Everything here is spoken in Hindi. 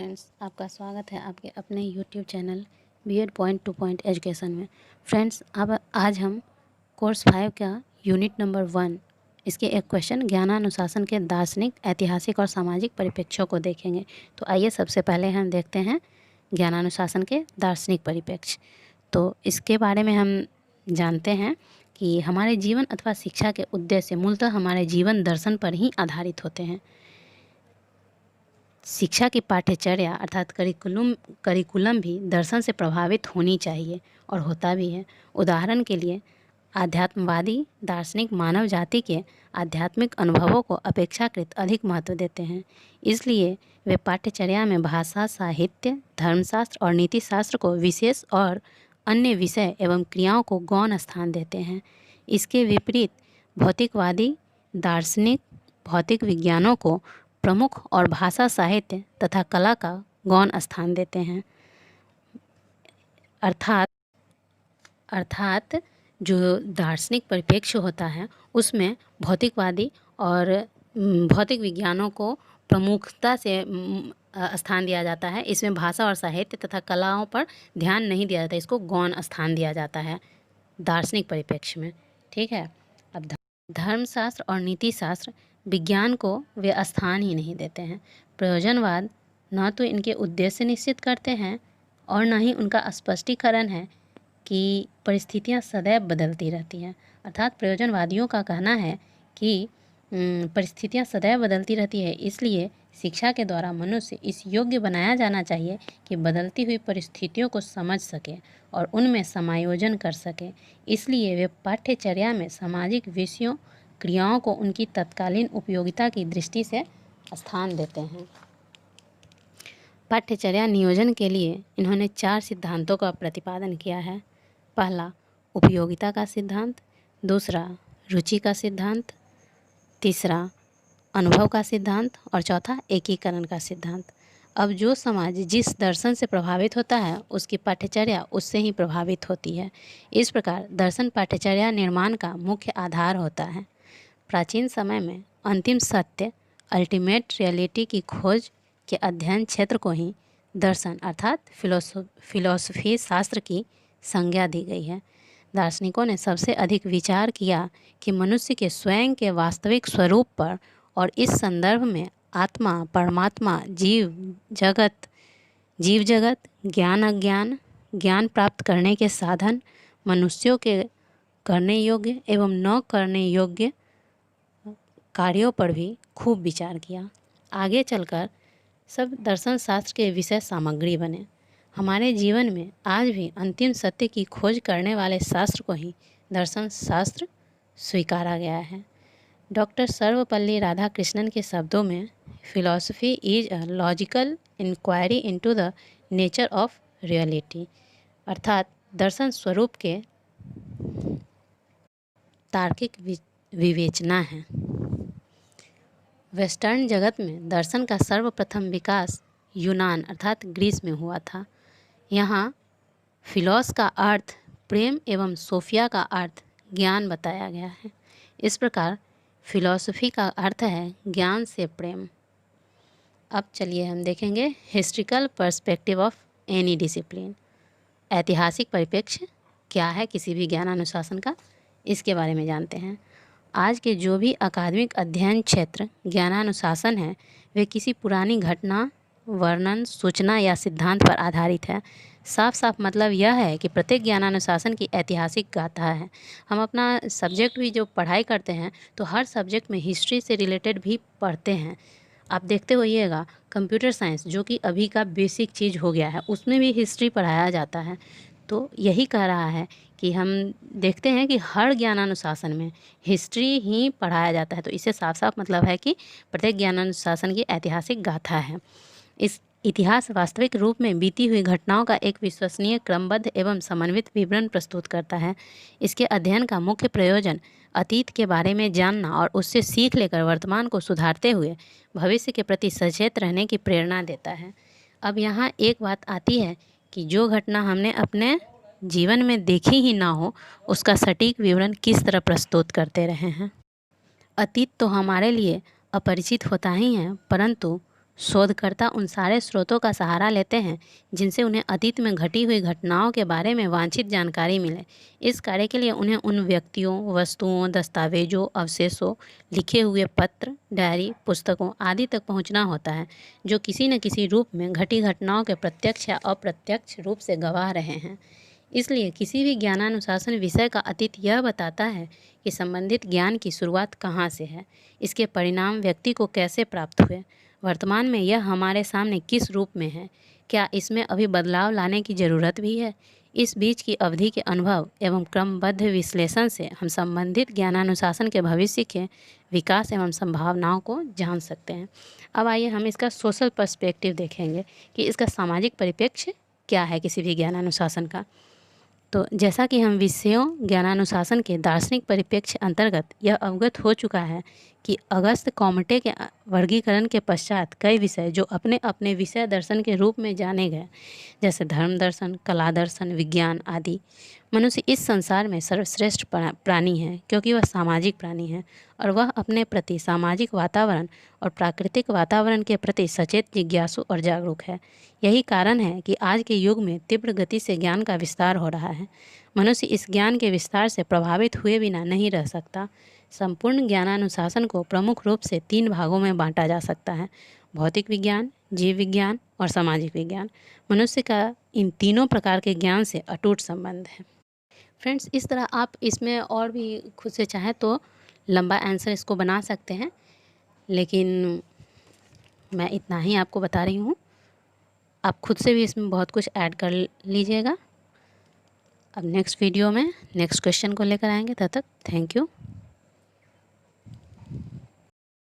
फ्रेंड्स, आपका स्वागत है आपके अपने YouTube channel BEd point to point education में। फ्रेंड्स, अब आज हम कोर्स 5 का यूनिट नंबर 1 इसके एक क्वेश्चन ज्ञानानुशासन के दार्शनिक, ऐतिहासिक और सामाजिक परिप्रेक्ष्यों को देखेंगे। तो आइए सबसे पहले हम देखते हैं ज्ञानानुशासन के दार्शनिक परिप्रेक्ष्य। तो इसके बारे में हम जानते हैं कि हमारे जीवन अथवा शिक्षा के उद्देश्य मूलतः हमारे जीवन दर्शन पर ही आधारित होते हैं। शिक्षा की पाठ्यचर्या अर्थात करिकुलम भी दर्शन से प्रभावित होनी चाहिए और होता भी है। उदाहरण के लिए आध्यात्मवादी दार्शनिक मानव जाति के आध्यात्मिक अनुभवों को अपेक्षाकृत अधिक महत्व देते हैं, इसलिए वे पाठ्यचर्या में भाषा, साहित्य, धर्मशास्त्र और नीतिशास्त्र को विशेष और अन्य विषय एवं क्रियाओं को गौण स्थान देते हैं। इसके विपरीत भौतिकवादी दार्शनिक भौतिक विज्ञानों को प्रमुख और भाषा, साहित्य तथा कला का गौण स्थान देते हैं। अर्थात जो दार्शनिक परिप्रेक्ष्य होता है उसमें भौतिकवादी और भौतिक विज्ञानों को प्रमुखता से स्थान दिया जाता है। इसमें भाषा और साहित्य तथा कलाओं पर ध्यान नहीं दिया जाता, इसको गौण स्थान दिया जाता है दार्शनिक परिप्रेक्ष्य में। ठीक है। अब धर्मशास्त्र और नीतिशास्त्र विज्ञान को वे स्थान ही नहीं देते हैं। प्रयोजनवाद न तो इनके उद्देश्य निश्चित करते हैं और न ही उनका स्पष्टीकरण है कि परिस्थितियां सदैव बदलती रहती हैं। अर्थात प्रयोजनवादियों का कहना है कि परिस्थितियां सदैव बदलती रहती है, इसलिए शिक्षा के द्वारा मनुष्य इस योग्य बनाया जाना चाहिए कि बदलती हुई परिस्थितियों को समझ सके और उनमें समायोजन कर सके। इसलिए वे पाठ्यचर्या में सामाजिक विषयों, क्रियाओं को उनकी तत्कालीन उपयोगिता की दृष्टि से स्थान देते हैं। पाठ्यचर्या नियोजन के लिए इन्होंने 4 सिद्धांतों का प्रतिपादन किया है। पहला, उपयोगिता का सिद्धांत। दूसरा, रुचि का सिद्धांत। तीसरा, अनुभव का सिद्धांत। और चौथा, एकीकरण का सिद्धांत। अब जो समाज जिस दर्शन से प्रभावित होता है उसकी पाठ्यचर्या उससे ही प्रभावित होती है। इस प्रकार दर्शन पाठ्यचर्या निर्माण का मुख्य आधार होता है। प्राचीन समय में अंतिम सत्य, अल्टीमेट रियलिटी की खोज के अध्ययन क्षेत्र को ही दर्शन अर्थात फिलॉसफी शास्त्र की संज्ञा दी गई है। दार्शनिकों ने सबसे अधिक विचार किया कि मनुष्य के स्वयं के वास्तविक स्वरूप पर और इस संदर्भ में आत्मा, परमात्मा, जीव जगत, ज्ञान अज्ञान, ज्ञान प्राप्त करने के साधन, मनुष्यों के करने योग्य एवं न करने योग्य कार्यों पर भी खूब विचार किया। आगे चलकर सब दर्शन शास्त्र के विषय सामग्री बने। हमारे जीवन में आज भी अंतिम सत्य की खोज करने वाले शास्त्र को ही दर्शन शास्त्र स्वीकारा गया है। डॉक्टर सर्वपल्ली राधाकृष्णन के शब्दों में philosophy is a logical inquiry into the nature of reality, अर्थात दर्शन स्वरूप के तार्किक विवेचना है। वेस्टर्न जगत में दर्शन का सर्वप्रथम विकास यूनान अर्थात ग्रीस में हुआ था। यहाँ फिलॉस का अर्थ प्रेम एवं सोफिया का अर्थ ज्ञान बताया गया है। इस प्रकार फिलॉसफी का अर्थ है ज्ञान से प्रेम। अब चलिए हम देखेंगे historical perspective of any discipline. ऐतिहासिक परिप्रेक्ष्य क्या है किसी भी ज्ञानानुशासन का, इसके बारे में जानते हैं। आज के जो भी अकादमिक अध्ययन क्षेत्र ज्ञानानुशासन है वे किसी पुरानी घटना, वर्णन, सूचना या सिद्धांत पर आधारित है। साफ साफ मतलब यह है कि प्रत्येक ज्ञानानुशासन की ऐतिहासिक गाथा है। हम अपना सब्जेक्ट भी जो पढ़ाई करते हैं तो हर सब्जेक्ट में हिस्ट्री से रिलेटेड भी पढ़ते हैं। आप देखते होइएगा कंप्यूटर साइंस जो कि अभी का बेसिक चीज़ हो गया है उसमें भी हिस्ट्री पढ़ाया जाता है। तो यही कह रहा है कि हम देखते हैं कि हर ज्ञानानुशासन में हिस्ट्री ही पढ़ाया जाता है। तो इससे साफ साफ मतलब है कि प्रत्येक ज्ञानानुशासन की ऐतिहासिक गाथा है। इस इतिहास वास्तविक रूप में बीती हुई घटनाओं का एक विश्वसनीय, क्रमबद्ध एवं समन्वित विवरण प्रस्तुत करता है। इसके अध्ययन का मुख्य प्रयोजन अतीत के बारे में जानना और उससे सीख लेकर वर्तमान को सुधारते हुए भविष्य के प्रति सचेत रहने की प्रेरणा देता है। अब यहाँ एक बात आती है कि जो घटना हमने अपने जीवन में देखी ही ना हो उसका सटीक विवरण किस तरह प्रस्तुत करते रहे हैं। अतीत तो हमारे लिए अपरिचित होता ही है, परंतु शोधकर्ता उन सारे स्रोतों का सहारा लेते हैं जिनसे उन्हें अतीत में घटी हुई घटनाओं के बारे में वांछित जानकारी मिले। इस कार्य के लिए उन्हें उन व्यक्तियों, वस्तुओं, दस्तावेजों, अवशेषों, लिखे हुए पत्र, डायरी, पुस्तकों आदि तक पहुंचना होता है जो किसी न किसी रूप में घटी घटनाओं के प्रत्यक्ष या अप्रत्यक्ष रूप से गवाह रहे हैं। इसलिए किसी भी ज्ञानानुशासन विषय का अतीत यह बताता है कि संबंधित ज्ञान की शुरुआत कहाँ से है, इसके परिणाम व्यक्ति को कैसे प्राप्त हुए, वर्तमान में यह हमारे सामने किस रूप में है, क्या इसमें अभी बदलाव लाने की ज़रूरत भी है। इस बीच की अवधि के अनुभव एवं क्रमबद्ध विश्लेषण से हम संबंधित ज्ञानानुशासन के भविष्य के विकास एवं संभावनाओं को जान सकते हैं। अब आइए हम इसका सोशल पर्सपेक्टिव देखेंगे कि इसका सामाजिक परिप्रेक्ष्य क्या है किसी भी ज्ञानानुशासन का। तो जैसा कि हम विषयों ज्ञानानुशासन के दार्शनिक परिप्रेक्ष्य अंतर्गत यह अवगत हो चुका है कि अगस्त कॉमटे के वर्गीकरण के पश्चात कई विषय जो अपने अपने विषय दर्शन के रूप में जाने गए, जैसे धर्म दर्शन, कला दर्शन, विज्ञान आदि। मनुष्य इस संसार में सर्वश्रेष्ठ प्राणी है क्योंकि वह सामाजिक प्राणी है और वह अपने प्रति सामाजिक वातावरण और प्राकृतिक वातावरण के प्रति सचेत, जिज्ञासु और जागरूक है। यही कारण है कि आज के युग में तीव्र गति से ज्ञान का विस्तार हो रहा है। मनुष्य इस ज्ञान के विस्तार से प्रभावित हुए बिना नहीं रह सकता। संपूर्ण ज्ञानानुशासन को प्रमुख रूप से 3 भागों में बांटा जा सकता है: भौतिक विज्ञान, जीव विज्ञान और सामाजिक विज्ञान। मनुष्य का इन तीनों प्रकार के ज्ञान से अटूट संबंध है। फ्रेंड्स, इस तरह आप इसमें और भी खुद से चाहें तो लंबा आंसर इसको बना सकते हैं, लेकिन मैं इतना ही आपको बता रही हूँ। आप खुद से भी इसमें बहुत कुछ ऐड कर लीजिएगा। अब नेक्स्ट वीडियो में नेक्स्ट क्वेश्चन को लेकर आएंगे। तब तक थैंक यू।